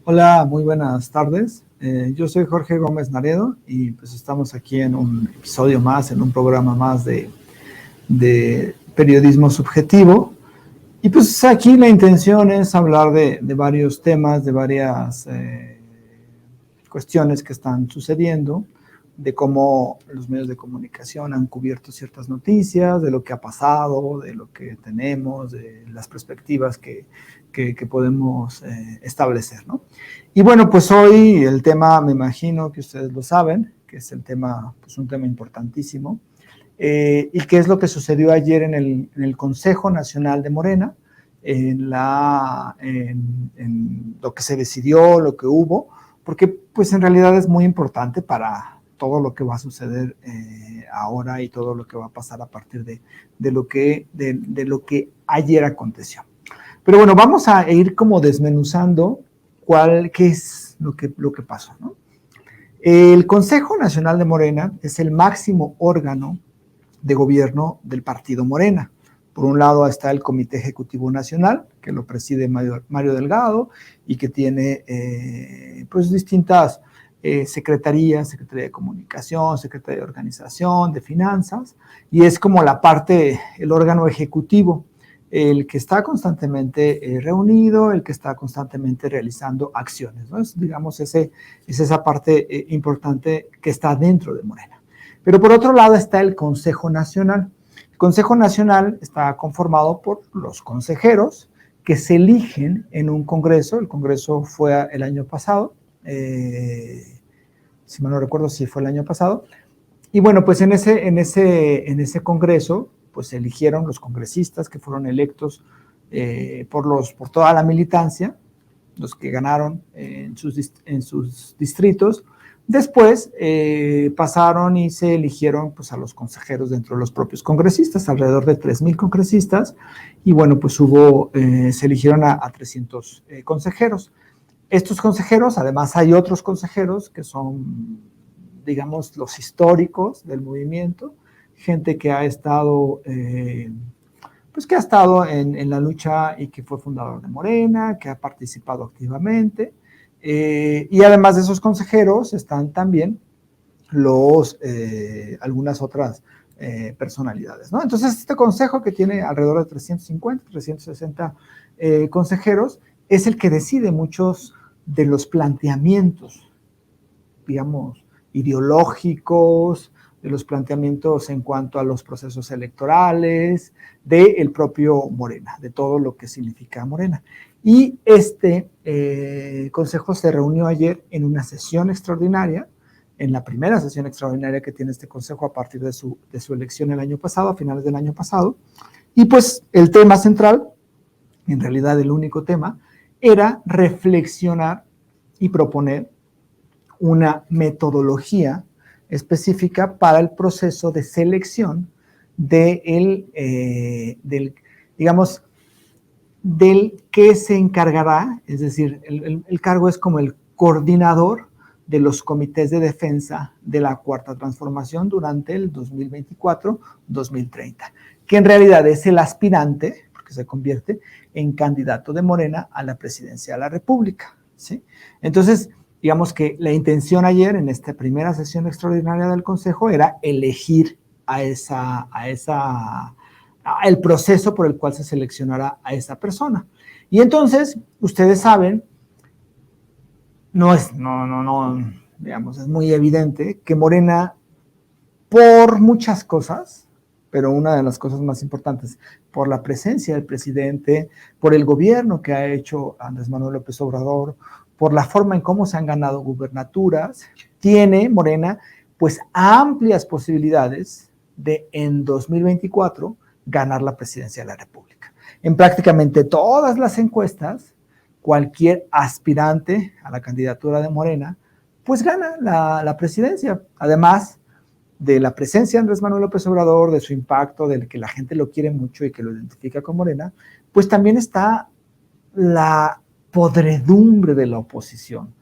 Hola, muy buenas tardes. Yo soy Jorge Gómez Naredo y pues estamos aquí en un episodio más, en un programa más de periodismo subjetivo. Y pues aquí la intención es hablar de varios temas, de varias cuestiones que están sucediendo, de cómo los medios de comunicación han cubierto ciertas noticias, de lo que ha pasado, de lo que tenemos, de las perspectivas que podemos establecer, ¿no? Y bueno, pues hoy el tema, me imagino que ustedes lo saben, que es el tema, pues un tema importantísimo, y qué es lo que sucedió ayer en el Consejo Nacional de Morena, en lo que se decidió, lo que hubo, porque pues en realidad es muy importante para todo lo que va a suceder ahora y todo lo que va a pasar a partir de lo que ayer aconteció. Pero bueno, vamos a ir como desmenuzando qué es lo que pasó, ¿no? El Consejo Nacional de Morena es el máximo órgano de gobierno del partido Morena. Por un lado está el Comité Ejecutivo Nacional, que lo preside Mario Delgado y que tiene pues distintas secretarías, Secretaría de Comunicación, Secretaría de Organización, de Finanzas, y es como la parte, el órgano ejecutivo, el que está constantemente reunido, el que está constantemente realizando acciones, ¿no? Digamos, es esa parte importante que está dentro de Morena. Pero por otro lado está el Consejo Nacional. El Consejo Nacional está conformado por los consejeros que se eligen en un congreso. El congreso fue el año pasado, si mal no recuerdo si fue el año pasado. Y bueno, pues en ese congreso, pues se eligieron los congresistas que fueron electos por toda la militancia, los que ganaron en sus distritos. Después pasaron y se eligieron pues, a los consejeros dentro de los propios congresistas, alrededor de 3,000 congresistas, y bueno, pues se eligieron a 300 consejeros. Estos consejeros, además hay otros consejeros que son, digamos, los históricos del movimiento, gente que ha estado pues que ha estado en la lucha y que fue fundador de Morena, que ha participado activamente. Y además de esos consejeros están también algunas otras personalidades, ¿no? Entonces, este consejo que tiene alrededor de 350, 360 consejeros, es el que decide muchos de los planteamientos, digamos, ideológicos, de los planteamientos en cuanto a los procesos electorales, del propio Morena, de todo lo que significa Morena. Y este consejo se reunió ayer en una sesión extraordinaria, en la primera sesión extraordinaria que tiene este consejo a partir de su elección el año pasado, a finales del año pasado, y pues el tema central, en realidad el único tema, era reflexionar y proponer una metodología específica para el proceso de selección digamos, del que se encargará, es decir, el cargo es como el coordinador de los comités de defensa de la Cuarta Transformación durante el 2024-2030, que en realidad es el aspirante, porque se convierte en candidato de Morena a la presidencia de la República, ¿sí? Entonces, digamos que la intención ayer en esta primera sesión extraordinaria del Consejo era elegir el proceso por el cual se seleccionará a esa persona. Y entonces, ustedes saben, digamos, es muy evidente que Morena, por muchas cosas, pero una de las cosas más importantes, por la presencia del presidente, por el gobierno que ha hecho Andrés Manuel López Obrador, por la forma en cómo se han ganado gubernaturas, tiene Morena pues amplias posibilidades de en 2024 ganar la presidencia de la República. En prácticamente todas las encuestas, cualquier aspirante a la candidatura de Morena pues gana la presidencia. Además de la presencia de Andrés Manuel López Obrador, de su impacto, de que la gente lo quiere mucho y que lo identifica con Morena, pues también está la podredumbre de la oposición.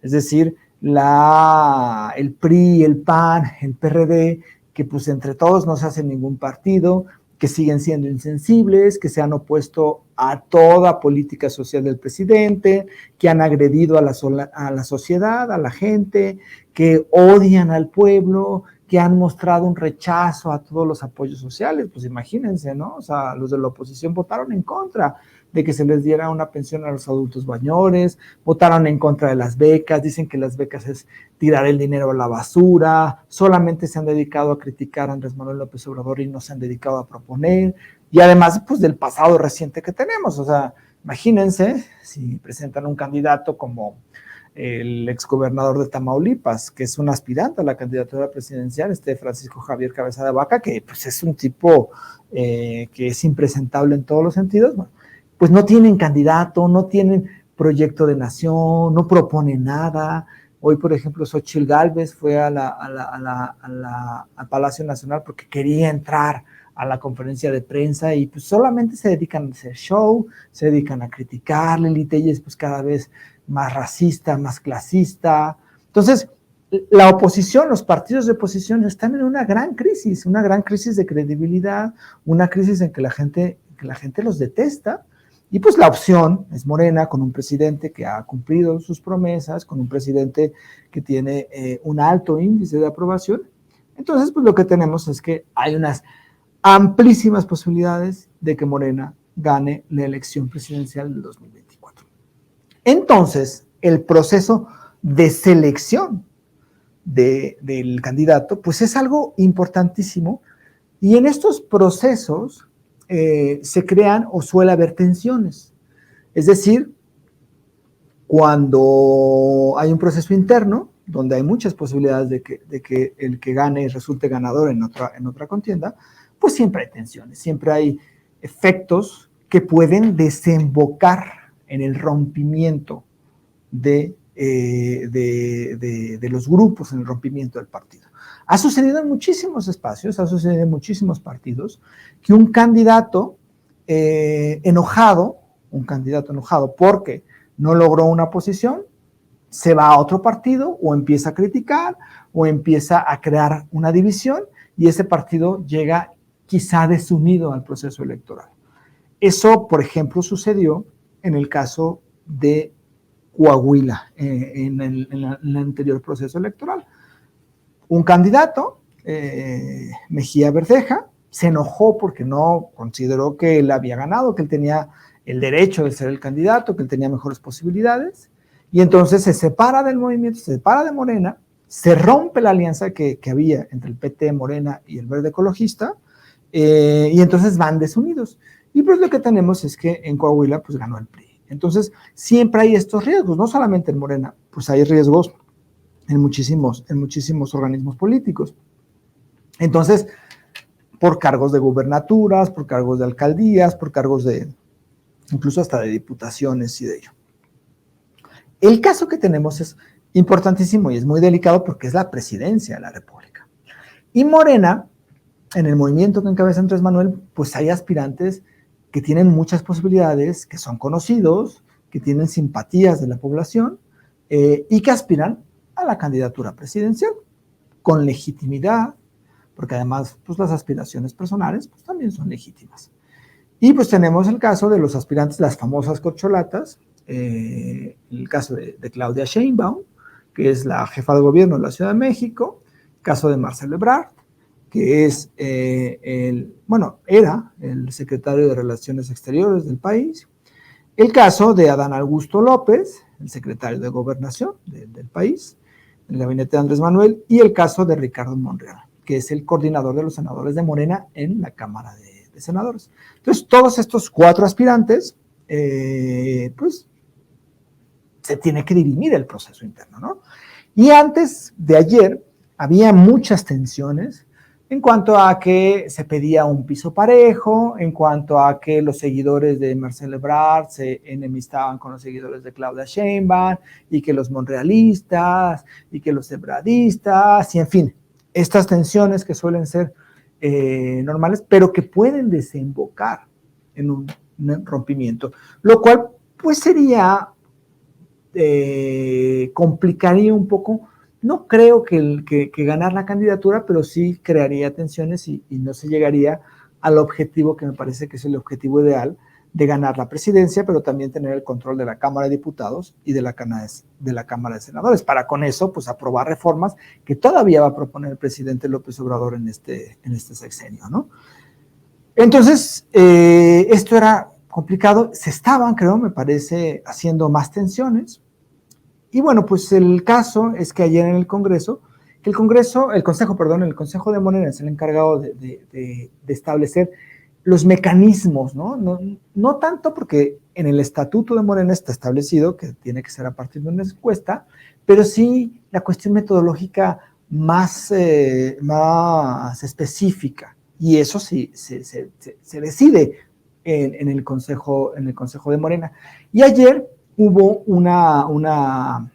Es decir, el PRI, el PAN, el PRD, que pues entre todos no se hace ningún partido, que siguen siendo insensibles, que se han opuesto a toda política social del presidente, que han agredido a la sociedad, a la gente, que odian al pueblo, que han mostrado un rechazo a todos los apoyos sociales. Pues imagínense, ¿no? O sea, los de la oposición votaron en contra de que se les diera una pensión a los adultos mayores, votaron en contra de las becas, dicen que las becas es tirar el dinero a la basura, solamente se han dedicado a criticar a Andrés Manuel López Obrador y no se han dedicado a proponer, y además pues del pasado reciente que tenemos. O sea, imagínense si presentan un candidato como el exgobernador de Tamaulipas, que es un aspirante a la candidatura presidencial, Francisco Javier Cabeza de Vaca, que pues es un tipo que es impresentable en todos los sentidos. Bueno, pues no tienen candidato, no tienen proyecto de nación, no proponen nada. Hoy, por ejemplo, Xochitl Gálvez fue al Palacio Nacional porque quería entrar a la conferencia de prensa y pues solamente se dedican a hacer show, se dedican a criticar. Lili Telles pues cada vez más racista, más clasista. Entonces, la oposición, los partidos de oposición están en una gran crisis de credibilidad, una crisis en que la gente los detesta. Y pues la opción es Morena, con un presidente que ha cumplido sus promesas, con un presidente que tiene un alto índice de aprobación. Entonces, pues lo que tenemos es que hay unas amplísimas posibilidades de que Morena gane la elección presidencial del 2024. Entonces, el proceso de selección del candidato, pues es algo importantísimo, y en estos procesos se crean o suele haber tensiones. Es decir, cuando hay un proceso interno, donde hay muchas posibilidades de que el que gane resulte ganador en otra contienda, pues siempre hay tensiones, siempre hay efectos que pueden desembocar en el rompimiento de los grupos, en el rompimiento del partido. Ha sucedido en muchísimos espacios, ha sucedido en muchísimos partidos, que un candidato enojado porque no logró una posición, se va a otro partido o empieza a criticar o empieza a crear una división, y ese partido llega quizá desunido al proceso electoral. Eso, por ejemplo, sucedió en el caso de Coahuila, en el anterior proceso electoral. Un candidato, Mejía Verdeja, se enojó porque no consideró que él había ganado, que él tenía el derecho de ser el candidato, que él tenía mejores posibilidades, y entonces se separa del movimiento, se separa de Morena, se rompe la alianza que había entre el PT, Morena y el Verde Ecologista, y entonces van desunidos. Y pues lo que tenemos es que en Coahuila pues ganó el PRI. Entonces siempre hay estos riesgos, no solamente en Morena, pues hay riesgos en muchísimos organismos políticos. Entonces, por cargos de gubernaturas, por cargos de alcaldías, por cargos de, incluso hasta de diputaciones y de ello. El caso que tenemos es importantísimo y es muy delicado porque es la presidencia de la República. Y Morena, en el movimiento que encabeza Andrés Manuel, pues hay aspirantes que tienen muchas posibilidades, que son conocidos, que tienen simpatías de la población y que aspiran a la candidatura presidencial con legitimidad, porque además pues las aspiraciones personales pues también son legítimas. Y pues tenemos el caso de los aspirantes, las famosas corcholatas, el caso de Claudia Sheinbaum, que es la jefa de gobierno de la Ciudad de México, el caso de Marcelo Ebrard, que es era el secretario de Relaciones Exteriores del país, el caso de Adán Augusto López, el secretario de Gobernación del país, el gabinete de Andrés Manuel, y el caso de Ricardo Monreal, que es el coordinador de los senadores de Morena en la Cámara de Senadores. Entonces, todos estos 4 aspirantes, pues, se tiene que dirimir el proceso interno, ¿no? Y antes de ayer había muchas tensiones en cuanto a que se pedía un piso parejo, en cuanto a que los seguidores de Marcelo Ebrard se enemistaban con los seguidores de Claudia Sheinbaum, y que los monrealistas, y que los ebradistas, y en fin, estas tensiones que suelen ser normales, pero que pueden desembocar en un rompimiento, lo cual pues sería, complicaría un poco. No creo que ganar la candidatura, pero sí crearía tensiones y no se llegaría al objetivo que me parece que es el objetivo ideal de ganar la presidencia, pero también tener el control de la Cámara de Diputados y de la Cámara de Senadores, para con eso, pues, aprobar reformas que todavía va a proponer el presidente López Obrador en este sexenio, ¿no? Entonces, esto era complicado, se estaban, creo, me parece, haciendo más tensiones, y bueno, pues el caso es que ayer en el Congreso, el Consejo de Morena es el encargado de establecer los mecanismos, ¿no? No tanto porque en el estatuto de Morena está establecido que tiene que ser a partir de una encuesta, pero sí la cuestión metodológica más específica, y eso sí se decide en el Consejo de Morena. Y ayer hubo una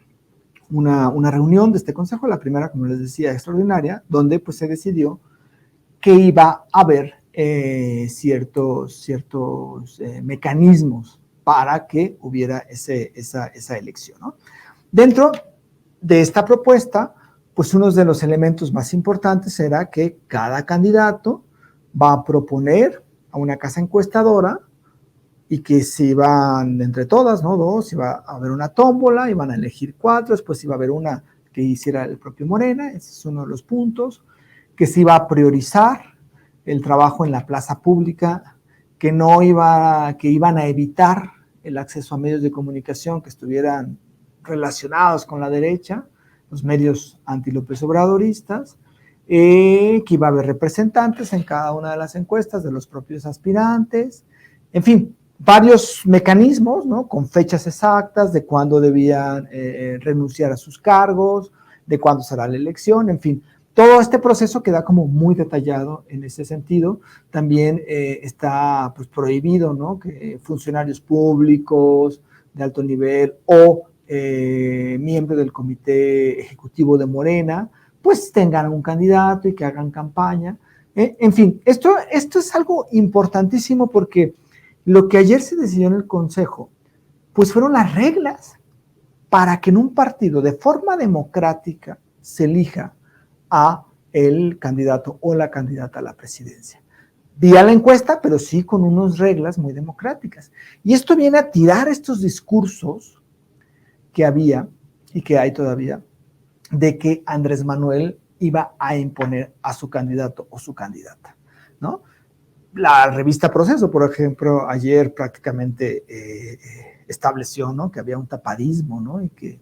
reunión de este consejo, la primera, como les decía, extraordinaria, donde pues se decidió que iba a haber ciertos mecanismos para que hubiera esa elección, ¿no? Dentro de esta propuesta, pues uno de los elementos más importantes era que cada candidato va a proponer a una casa encuestadora y que se iban entre todas, ¿no? Dos, iba a haber una tómbola, iban a elegir 4, después iba a haber una que hiciera el propio Morena, ese es uno de los puntos, que se iba a priorizar el trabajo en la plaza pública, que iban a evitar el acceso a medios de comunicación que estuvieran relacionados con la derecha, los medios anti-López Obradoristas, que iba a haber representantes en cada una de las encuestas de los propios aspirantes, en fin, varios mecanismos, ¿no? Con fechas exactas de cuándo debían renunciar a sus cargos, de cuándo será la elección, en fin. Todo este proceso queda como muy detallado en ese sentido. También está pues, prohibido, ¿no? Que funcionarios públicos de alto nivel o miembros del comité ejecutivo de Morena pues tengan un candidato y que hagan campaña. En fin, esto es algo importantísimo porque lo que ayer se decidió en el Consejo, pues fueron las reglas para que en un partido de forma democrática se elija a el candidato o la candidata a la presidencia. Vía la encuesta, pero sí con unas reglas muy democráticas. Y esto viene a tirar estos discursos que había y que hay todavía de que Andrés Manuel iba a imponer a su candidato o su candidata, ¿no? La revista Proceso, por ejemplo, ayer prácticamente estableció, ¿no? Que había un tapadismo, ¿no? Y que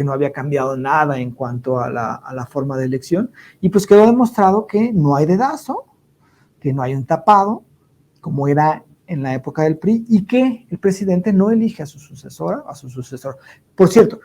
no había cambiado nada en cuanto a la forma de elección, y pues quedó demostrado que no hay dedazo, que no hay un tapado, como era en la época del PRI, y que el presidente no elige a su sucesora, a su sucesor. Por cierto,